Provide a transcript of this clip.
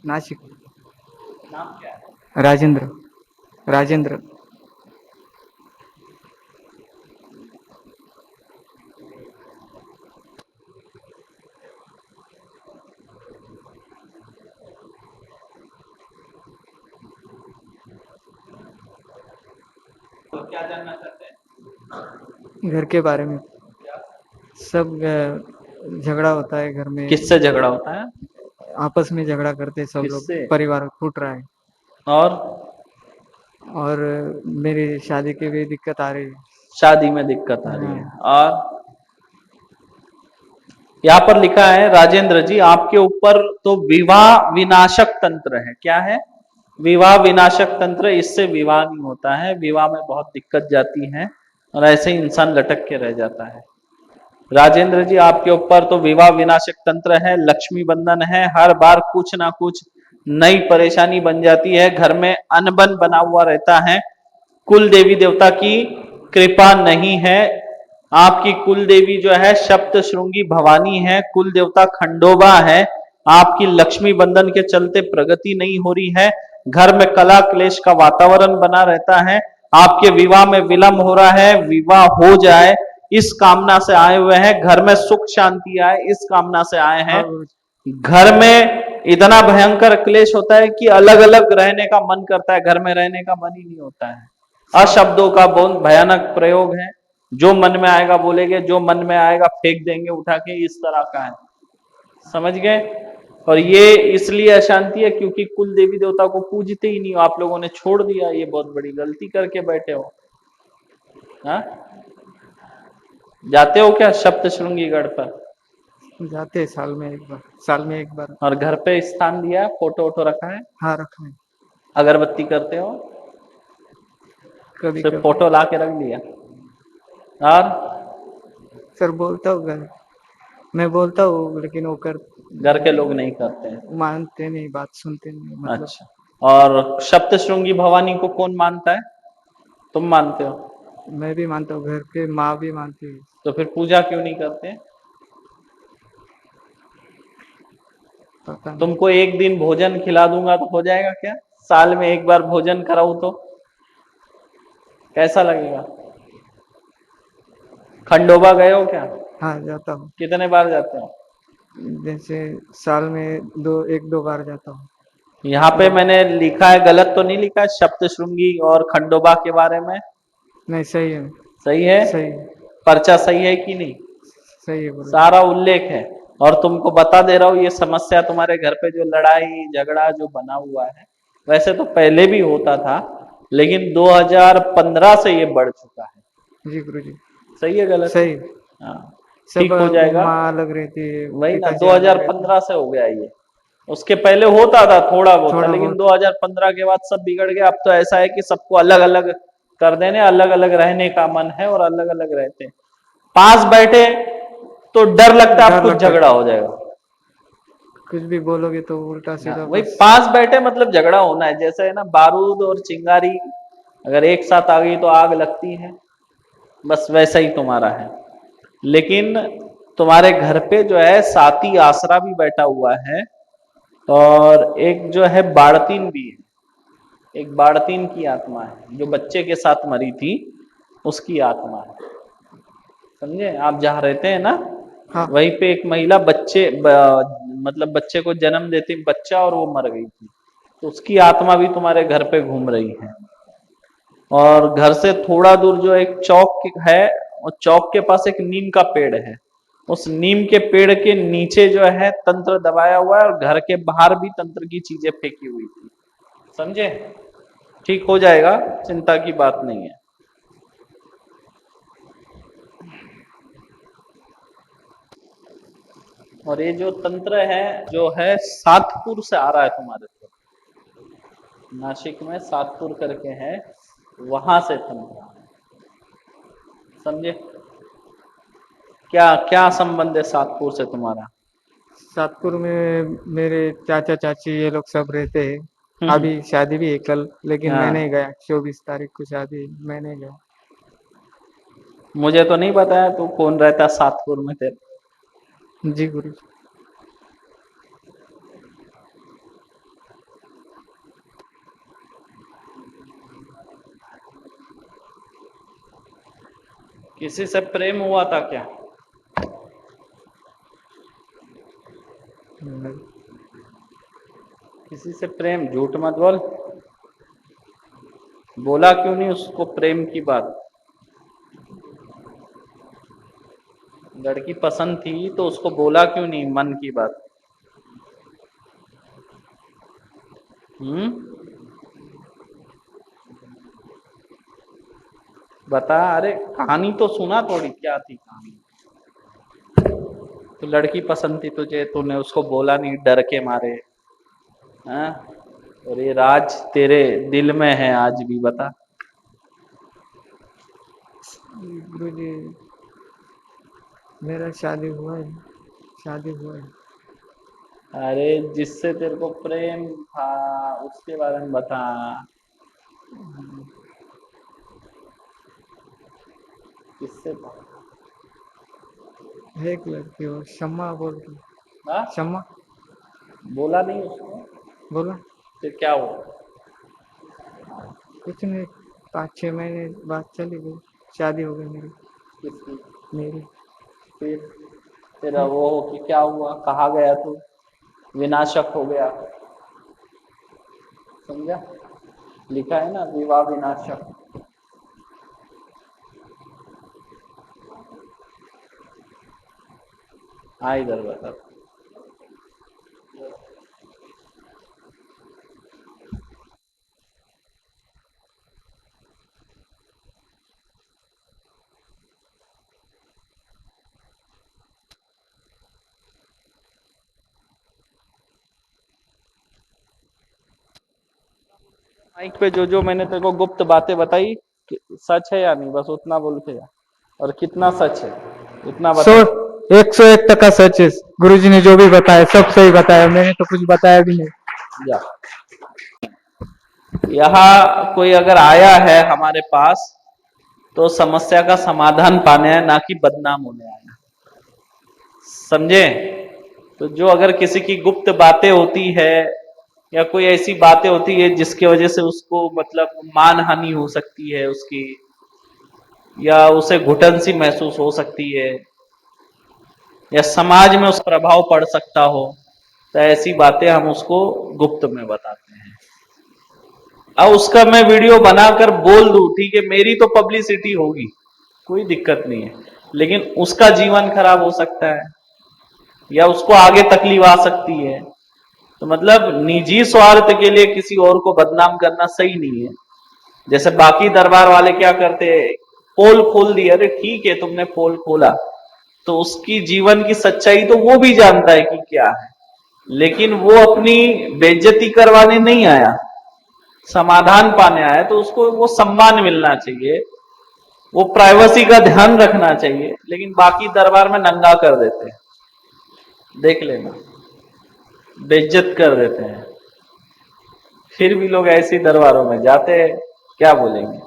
नासिक। नाम क्या है? राजेंद्र। राजेंद्र। तो क्या जानना चाहते हैं? घर के बारे में। क्या? सब झगड़ा होता है घर में। किससे झगड़ा होता है? आपस में झगड़ा करते हैं सब लोग। किससे? परिवार फूट रहा है। और और मेरी शादी की भी दिक्कत आ रही है। शादी में दिक्कत आ रही है। हाँ। और यहाँ पर लिखा है राजेंद्र जी आपके ऊपर तो विवाह विनाशक तंत्र है। क्या है? विवाह विनाशक तंत्र। इससे विवाह नहीं होता है, विवाह में बहुत दिक्कत जाती है और ऐसे ही इंसान लटक के रह जाता है। राजेंद्र जी आपके ऊपर तो विवाह विनाशक तंत्र है, लक्ष्मी बंधन है, हर बार कुछ ना कुछ नई परेशानी बन जाती है, घर में अनबन बना हुआ रहता है, कुल देवी देवता की कृपा नहीं है। आपकी कुल देवी जो है सप्त श्रृंगी भवानी है, कुल देवता खंडोबा है। आपकी लक्ष्मी बंधन के चलते प्रगति नहीं हो रही है, घर में कला क्लेश का वातावरण बना रहता है, आपके विवाह में विलंब हो रहा है, विवाह हो जाए इस कामना से आए हुए हैं, घर में सुख शांति आए इस कामना से आए हैं। हाँ गुरुजी। घर में इतना भयंकर क्लेश होता है कि अलग अलग रहने का मन करता है, घर में रहने का मन ही नहीं होता है। अशब्दों का बहुत भयानक प्रयोग है, जो मन में आएगा बोलेंगे, जो मन में आएगा फेंक देंगे उठा के, इस तरह का है। समझ गए? और ये इसलिए अशांति है क्योंकि कुल देवी देवता को पूजते ही नहीं हो, आप लोगों ने छोड़ दिया, ये बहुत बड़ी गलती करके बैठे हो। हाँ, जाते हो क्या सप्त श्रृंगी गढ़ पर? जाते हैं साल में एक बार। साल में एक बार। और घर पे स्थान दिया, फोटो वोटो रखा है, हाँ रखा है। अगरबत्ती करते हो? कभी सिर्फ कभी। फोटो ला के रख दिया? और सर बोलता हूँ घर। मैं बोलता हूँ लेकिन वो कर घर के लोग नहीं करते हैं? मानते नहीं, बात सुनते नहीं मतलब। अच्छा। और सप्तश्रृंगी भवानी को कौन मानता है? तुम मानते हो? मैं भी मानता हूँ, घर के माँ भी मानती है। तो फिर पूजा क्यों नहीं करते? पता नहीं। तुमको एक दिन भोजन खिला दूंगा तो हो जाएगा क्या? साल में एक बार भोजन कराऊं तो कैसा लगेगा? खंडोबा गए हो क्या? हाँ जाता हूँ। कितने बार जाते हो? जैसे साल में एक दो बार जाता हूँ। यहाँ पे जब मैंने लिखा है, गलत तो नहीं लिखा है सप्तश्रृंगी और खंडोबा के बारे में? नहीं सही है। सही है? सही है। पर्चा सही है कि नहीं? सही है गुरु जी। सारा उल्लेख है। और तुमको बता दे रहा हूं, ये समस्या तुम्हारे घर पे जो लड़ाई झगड़ा जो बना हुआ है, वैसे तो पहले भी होता था, लेकिन 2015 से ये बढ़ चुका है। जी गुरु जी। सही है गलत है? सही। हाँ, सब ठीक हो जाएगा। माँ अलग रहती है, वही ना, पिताजी अलग रहते हैं। 2015 से हो गया ये। उसके पहले होता था थोड़ा बहुत था, थोड़ा लेकिन बहुत। 2015 के बाद सब बिगड़ गया। अब तो ऐसा है कि सबको अलग अलग कर देने, अलग अलग रहने का मन है और अलग अलग रहते हैं। पास बैठे तो डर लगता है अब डर कुछ लगता झगड़ा है। हो जाएगा। कुछ भी बोलोगे तो उल्टा हाँ, सीधा वही बस। पास बैठे मतलब झगड़ा होना है, जैसे है ना बारूद और चिंगारी अगर एक साथ आ गई तो आग लगती है, बस वैसा ही तुम्हारा है। लेकिन तुम्हारे घर पे जो है साथी आसरा भी बैठा हुआ है, और एक जो है बाड़तीन भी है। एक बाड़तीन की आत्मा है जो बच्चे के साथ मरी थी, उसकी आत्मा है। समझे? आप जहाँ रहते हैं ना, हाँ। वहीं पे एक महिला मतलब बच्चे को जन्म देती, बच्चा और वो मर गई थी, तो उसकी आत्मा भी तुम्हारे घर पे घूम रही है। और घर से थोड़ा दूर जो एक चौक है, और चौक के पास एक नीम का पेड़ है, उस नीम के पेड़ के नीचे जो है तंत्र दबाया हुआ है, और घर के बाहर भी तंत्र की चीजें फेंकी हुई थी। समझे? ठीक हो जाएगा, चिंता की बात नहीं है। और ये जो तंत्र है जो है सातपुर से आ रहा है तुम्हारे तरफ, नासिक में सातपुर करके है, वहां से तंत्र आ रहा है। समझे? क्या क्या संबंध है सातपुर से तुम्हारा? सातपुर में मेरे चाचा चाची ये लोग सब रहते हैं। हम्म। अभी शादी भी है कल, लेकिन मैं नहीं हाँ, गया। 24 तारीख को शादी है, मैं नहीं गया। मुझे तो नहीं पता है तू कौन रहता है सातपुर में तेरे। जी गुरु जी। किसी से प्रेम हुआ था क्या? नहीं। किसी से प्रेम, झूठ मत बोल। बोला क्यों नहीं उसको प्रेम की बात? लड़की पसंद थी तो उसको बोला क्यों नहीं मन की बात? हम्म, बता। अरे कहानी तो सुना थोड़ी, क्या थी कहानी? तो लड़की पसंद थी तुझे, तूने उसको बोला नहीं डर के मारे? हाँ? और ये राज तेरे दिल में है आज भी, बता। गुरुजी, मेरा शादी हुआ है, शादी हुआ है। अरे जिससे तेरे को प्रेम था उसके बारे में बता। किससे था? है एक लड़की और शम्मा बोल के। हाँ? शम्मा। बोला नहीं उसको? बोला। फिर क्या हुआ? कुछ नहीं, 5-6 महीने बाद चली गई, शादी हो गई मेरी। किसकी? मेरी। फिर तेरा वो कि क्या हुआ, कहा गया तू विनाशक हो गया? समझा? लिखा है ना विवाह विनाशक। हाँ इधर बता। माइक पे जो जो मैंने तेरे को गुप्त बातें बताई सच है या नहीं, बस उतना बोल के जा। और कितना सच है उतना सौ बता। 101% सच है। गुरुजी ने जो भी बताया सब सही बताया, मैंने तो कुछ बताया भी नहीं। जा। यहाँ कोई अगर आया है हमारे पास तो समस्या का समाधान पाने आया, ना कि बदनाम होने आया। समझे? तो जो अगर किसी की गुप्त बातें होती है या कोई ऐसी बातें होती है जिसकी वजह से उसको मतलब मान हानि हो सकती है उसकी, या उसे घुटन सी महसूस हो सकती है, या समाज में उस प्रभाव पड़ सकता हो, तो ऐसी बातें हम उसको गुप्त में बताते हैं। अब उसका मैं वीडियो बनाकर बोल दूं, ठीक है, मेरी तो पब्लिसिटी होगी, कोई दिक्कत नहीं है, लेकिन उसका जीवन खराब हो सकता है या उसको आगे तकलीफ आ सकती है। तो मतलब निजी स्वार्थ के लिए किसी और को बदनाम करना सही नहीं है। जैसे बाकी दरबार वाले क्या करते हैं, पोल खोल दिया, अरे ठीक है तुमने पोल खोला, तो उसकी जीवन की सच्चाई तो वो भी जानता है कि क्या है, लेकिन वो अपनी बेइज्जती करवाने नहीं आया, समाधान पाने आया, तो उसको वो सम्मान मिलना चाहिए, वो प्राइवेसी का ध्यान रखना चाहिए, लेकिन बाकी दरबार में नंगा कर देते हैं, देख लेना, बेइज्जत कर देते हैं। फिर भी लोग ऐसे दरबारों में जाते हैं, क्या बोलेंगे।